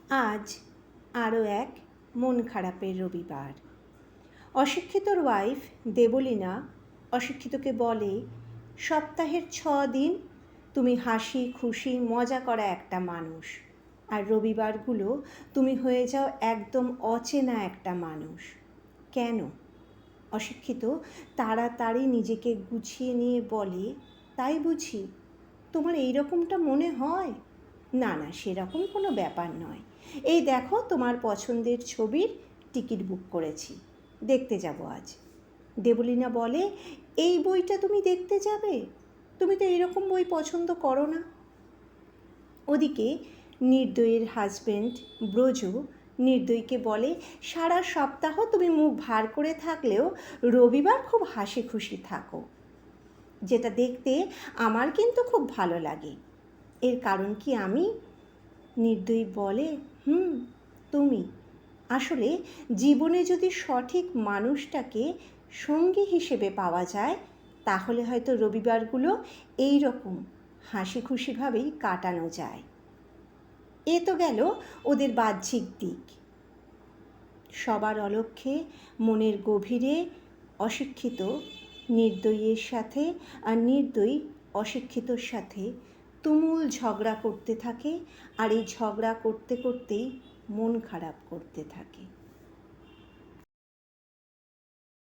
আজ আরও এক মন খারাপের রবিবার। অশিক্ষিতর ওয়াইফ দেবলীনা অশিক্ষিতকে বলে, সপ্তাহের 6 দিন তুমি হাসি খুশি মজা করা একটা মানুষ, আর রবিবারগুলো তুমি হয়ে যাও একদম অচেনা একটা মানুষ। কেন? অশিক্ষিত তাড়াতাড়ি নিজেকে গুছিয়ে নিয়ে বলে, তাই বুঝি? তোমার এইরকমটা মনে হয়? না না, সেরকম কোনো ব্যাপার নয়। এই দেখো, তোমার পছন্দের ছবির টিকিট বুক করেছি, দেখতে যাব আজ। দেবলীনা বলে, এই বইটা তুমি দেখতে যাবে? তুমি তো এরকম বই পছন্দ করো না। ওদিকে নির্দয়ীর হাজব্যান্ড ব্রজ নির্দয়ীকে বলে, সারা সপ্তাহ তুমি মুখ ভার করে থাকলেও রবিবার খুব হাসি খুশি থাকো, যেটা দেখতে আমার কিন্তু খুব ভালো লাগে। এর কারণ কি আমি? নির্দয়ী বলে, তুমি। আসলে জীবনে যদি সঠিক মানুষটাকে সঙ্গী হিসেবে পাওয়া যায়, তাহলে হয়তো রবিবারগুলো এই রকম হাসি খুশিভাবেই কাটানো যায়। এ তো গেল ওদের বাহ্যিক দিক। সবার অলক্ষ্যে মনের গভীরে অশিক্ষিত নির্দয়ীর সাথে আর নির্দয়ী অশিক্ষিতর সাথে তুমুল ঝগড়া করতে থাকে, আর এই ঝগড়া করতে করতেই মন খারাপ করতে থাকে।